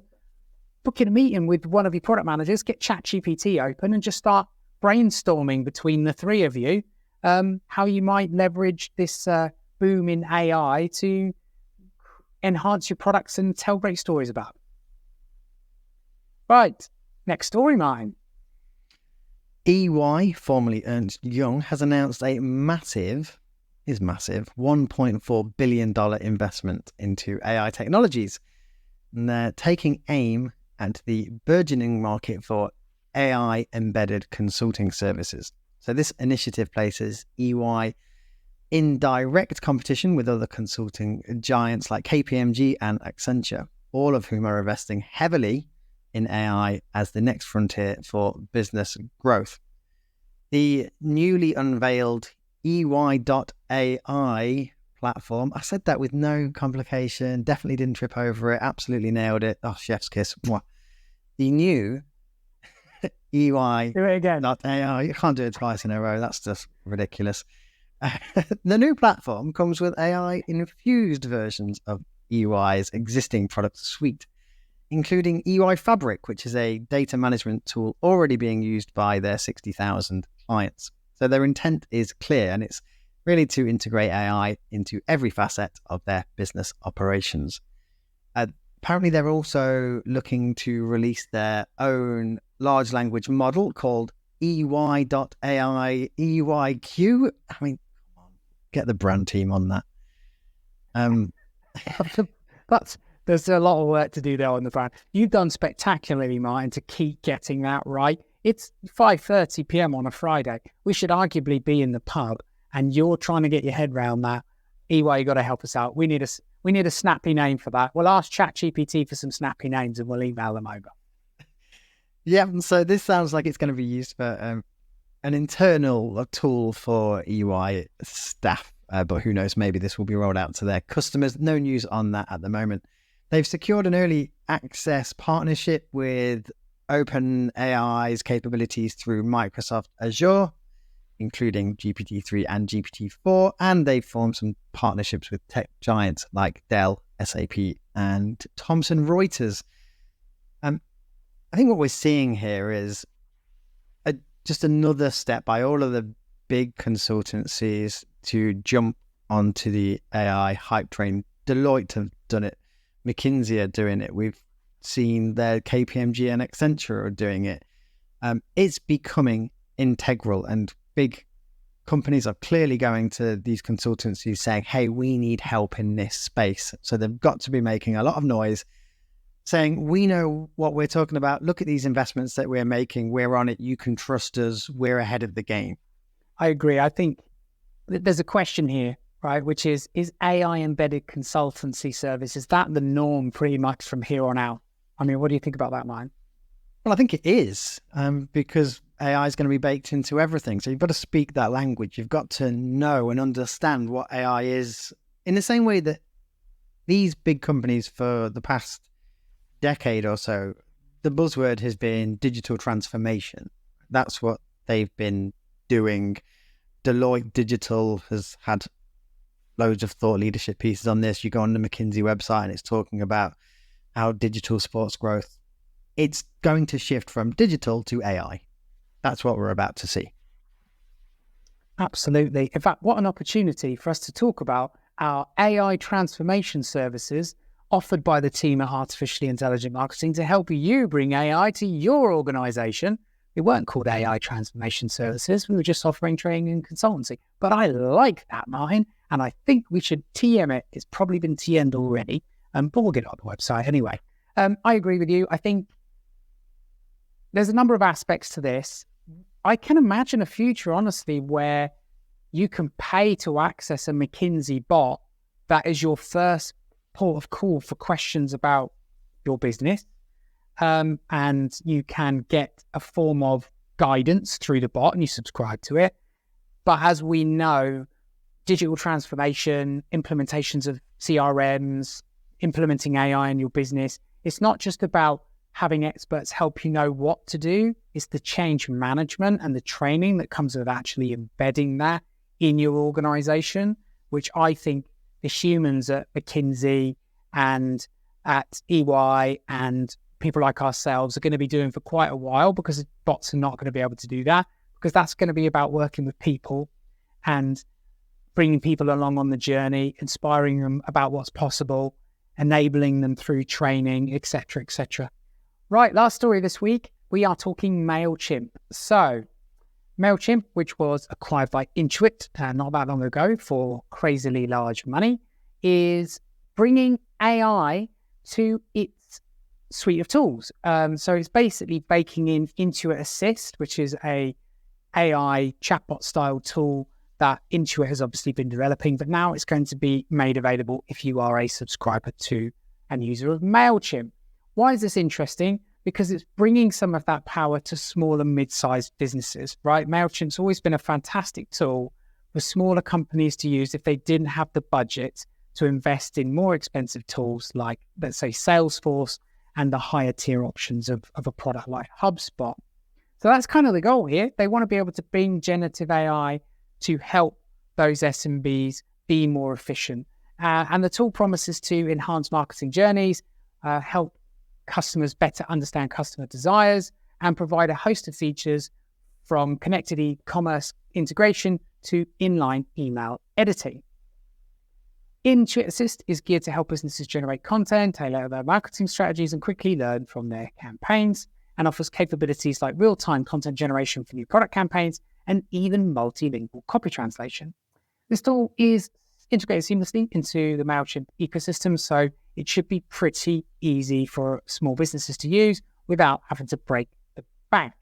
book in a meeting with one of your product managers, get ChatGPT open and just start brainstorming between the three of you how you might leverage this boom in AI to enhance your products and tell great stories about them. Right, next story, mine. EY, formerly Ernst Young, has announced a massive $1.4 billion investment into AI technologies. And they're taking aim at the burgeoning market for AI embedded consulting services. So this initiative places EY in direct competition with other consulting giants like KPMG and Accenture, all of whom are investing heavily in AI as the next frontier for business growth. The newly unveiled EY.AI platform, I said that with no complication, definitely didn't trip over it, absolutely nailed it. Oh, chef's kiss. Mwah. The new EY.AI, Do it again. you can't do it twice in a row, that's just ridiculous. The new platform comes with AI-infused versions of EY's existing product suite, including EY Fabric, which is a data management tool already being used by their 60,000 clients. So their intent is clear, and it's really to integrate AI into every facet of their business operations. Apparently, they're also looking to release their own large language model called EY.AI EYQ. I mean, come on, get the brand team on that. There's a lot of work to do there on the brand. You've done spectacularly, Martin, to keep getting that right. It's 5:30 p.m. on a Friday. We should arguably be in the pub, and you're trying to get your head around that. EY, you got to help us out. We need a snappy name for that. We'll ask ChatGPT for some snappy names, and we'll email them over. Yeah, so this sounds like it's going to be used for an internal tool for EY staff, but who knows, maybe this will be rolled out to their customers. No news on that at the moment. They've secured an early access partnership with OpenAI's capabilities through Microsoft Azure, including GPT-3 and GPT-4, and they've formed some partnerships with tech giants like Dell, SAP, and Thomson Reuters. I think what we're seeing here is just another step by all of the big consultancies to jump onto the AI hype train. Deloitte have done it. McKinsey are doing it. We've seen their KPMG and Accenture are doing it. It's becoming integral, and big companies are clearly going to these consultancies saying, hey, we need help in this space. So they've got to be making a lot of noise saying, we know what we're talking about. Look at these investments that we're making. We're on it. You can trust us. We're ahead of the game. I agree. I think there's a question here, right? Which is AI embedded consultancy service, is that the norm pretty much from here on out? I mean, what do you think about that, Mike? Well, I think it is, because AI is going to be baked into everything. So you've got to speak that language. You've got to know and understand what AI is, in the same way that these big companies for the past decade or so, the buzzword has been digital transformation. That's what they've been doing. Deloitte Digital has had loads of thought leadership pieces on this. You go on the McKinsey website and it's talking about how digital supports growth. It's going to shift from digital to AI. That's what we're about to see. Absolutely. In fact, what an opportunity for us to talk about our AI transformation services offered by the team at Artificially Intelligent Marketing to help you bring AI to your organization. We weren't called AI transformation services. We were just offering training and consultancy. But I like that, Martin, and I think we should TM it. It's probably been TM'd already, but we'll get it on the website anyway. I agree with you. I think there's a number of aspects to this. I can imagine a future, honestly, where you can pay to access a McKinsey bot that is your first port of call for questions about your business. And you can get a form of guidance through the bot and you subscribe to it. But as we know, digital transformation, implementations of CRMs, implementing AI in your business, it's not just about having experts help you know what to do. It's the change management and the training that comes with actually embedding that in your organization, which I think the humans at McKinsey and at EY and people like ourselves are going to be doing for quite a while, because bots are not going to be able to do that, because that's going to be about working with people and bringing people along on the journey, inspiring them about what's possible, enabling them through training, etc., etc. Right, last story this week, we are talking MailChimp. So MailChimp, which was acquired by Intuit not that long ago for crazily large money, is bringing AI to its suite of tools. So it's basically baking in Intuit Assist, which is a AI chatbot style tool that Intuit has obviously been developing, but now it's going to be made available if you are a subscriber to and user of MailChimp. Why is this interesting? Because it's bringing some of that power to small and mid-sized businesses, right? MailChimp's always been a fantastic tool for smaller companies to use if they didn't have the budget to invest in more expensive tools like, let's say, Salesforce and the higher tier options of a product like HubSpot. So that's kind of the goal here. They want to be able to bring generative AI to help those SMBs be more efficient. And the tool promises to enhance marketing journeys, help customers better understand customer desires, and provide a host of features from connected e-commerce integration to inline email editing. Intuit Assist is geared to help businesses generate content, tailor their marketing strategies, and quickly learn from their campaigns, and offers capabilities like real-time content generation for new product campaigns and even multilingual copy translation. This tool is integrated seamlessly into the MailChimp ecosystem, so it should be pretty easy for small businesses to use without having to break the bank.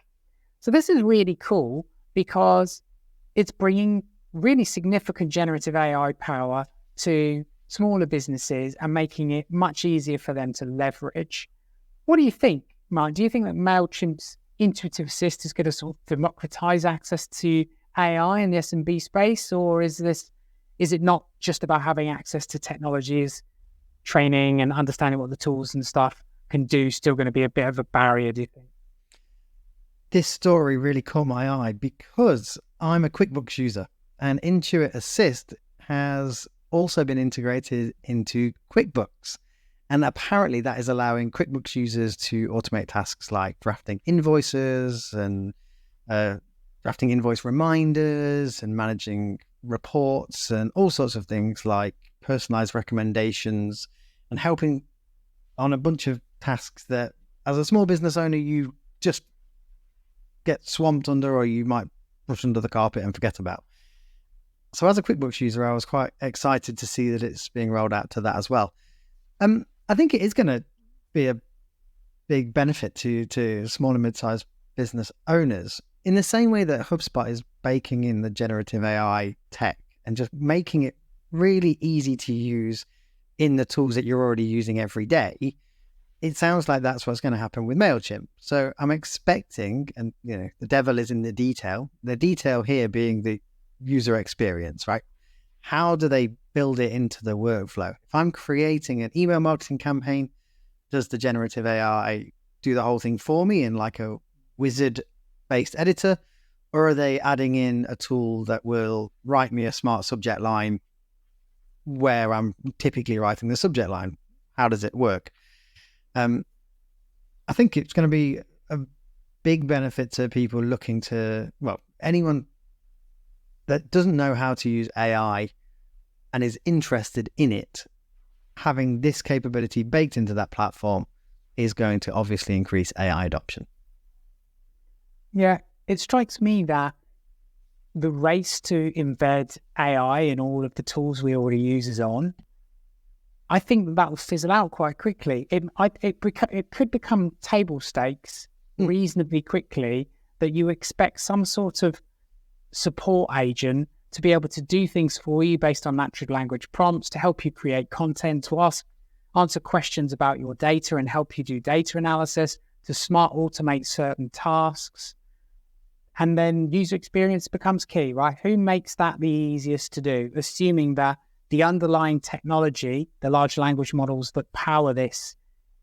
So this is really cool because it's bringing really significant generative AI power to smaller businesses and making it much easier for them to leverage. What do you think, Mark? Do you think that MailChimp's Intuitive Assist is going to sort of democratize access to AI in the SMB space, or is it not just about having access to technologies, training and understanding what the tools and stuff can do, still going to be a bit of a barrier, do you think? This story really caught my eye because I'm a QuickBooks user, and Intuit Assist has also been integrated into QuickBooks. And apparently that is allowing QuickBooks users to automate tasks like drafting invoices and drafting invoice reminders and managing reports and all sorts of things like personalized recommendations, and helping on a bunch of tasks that as a small business owner you just get swamped under, or you might brush under the carpet and forget about. So as a QuickBooks user, I was quite excited to see that it's being rolled out to that as well. I think it is going to be a big benefit to small and mid-sized business owners. In the same way that HubSpot is baking in the generative AI tech and just making it really easy to use in the tools that you're already using every day, it sounds like that's what's going to happen with MailChimp. So I'm expecting, and the devil is in the detail here being the user experience, right? How do they build it into the workflow? If I'm creating an email marketing campaign, does the generative AI do the whole thing for me in like a wizard-based editor? Or are they adding in a tool that will write me a smart subject line where I'm typically writing the subject line? How does it work? I think it's going to be a big benefit to people looking to, anyone that doesn't know how to use AI and is interested in it, having this capability baked into that platform is going to obviously increase AI adoption. Yeah, it strikes me that the race to embed AI in all of the tools we already use is on. I think that will fizzle out quite quickly. It could become table stakes reasonably quickly, that you expect some sort of support agent to be able to do things for you based on natural language prompts, to help you create content, to answer questions about your data and help you do data analysis, to smart automate certain tasks. And then user experience becomes key, right? Who makes that the easiest to do? Assuming that the underlying technology, the large language models that power this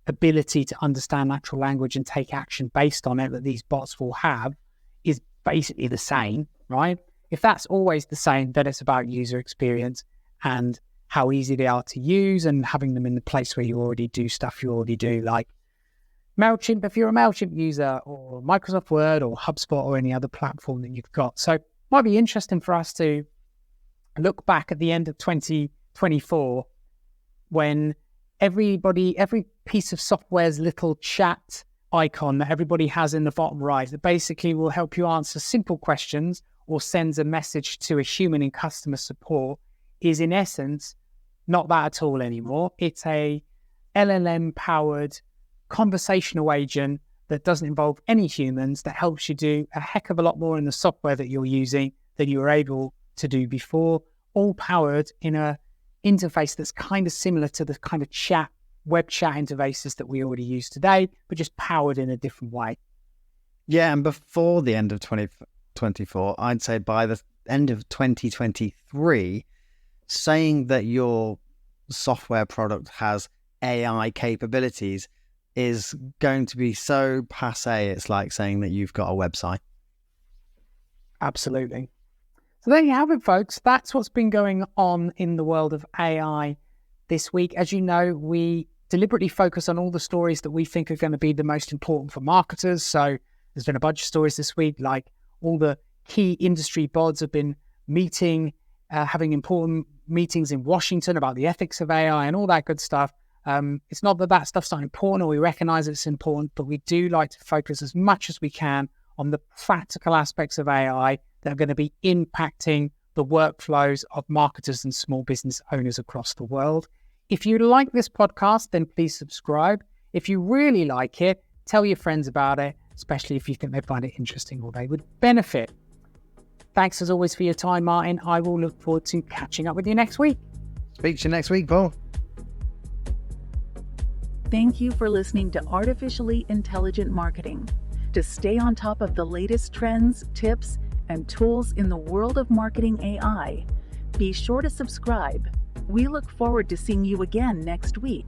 ability to understand natural language and take action based on it that these bots will have, is basically the same, right? If that's always the same, then it's about user experience and how easy they are to use and having them in the place where you already do stuff you already do, like MailChimp, if you're a MailChimp user, or Microsoft Word or HubSpot or any other platform that you've got. So it might be interesting for us to look back at the end of 2024 when every piece of software's little chat icon that everybody has in the bottom right that basically will help you answer simple questions or sends a message to a human in customer support is in essence not that at all anymore. It's a LLM-powered conversational agent that doesn't involve any humans, that helps you do a heck of a lot more in the software that you're using than you were able to do before, all powered in a interface that's kind of similar to the kind of web chat interfaces that we already use today, but just powered in a different way. Yeah, and before the end of 2024, I'd say by the end of 2023, saying that your software product has AI capabilities is going to be so passé, it's like saying that you've got a website. Absolutely. So there you have it, folks. That's what's been going on in the world of AI this week. As you know, we deliberately focus on all the stories that we think are going to be the most important for marketers. So there's been a bunch of stories this week, like all the key industry bods have been meeting, having important meetings in Washington about the ethics of AI and all that good stuff. It's not that stuff's not important or we recognize it's important, but we do like to focus as much as we can on the practical aspects of AI that are going to be impacting the workflows of marketers and small business owners across the world. If you like this podcast, then please subscribe. If you really like it, tell your friends about it, especially if you think they find it interesting or they would benefit. Thanks as always for your time, Martin. I will look forward to catching up with you next week. Speak to you next week, Paul. Thank you for listening to Artificially Intelligent Marketing. To stay on top of the latest trends, tips, and tools in the world of marketing AI, be sure to subscribe. We look forward to seeing you again next week.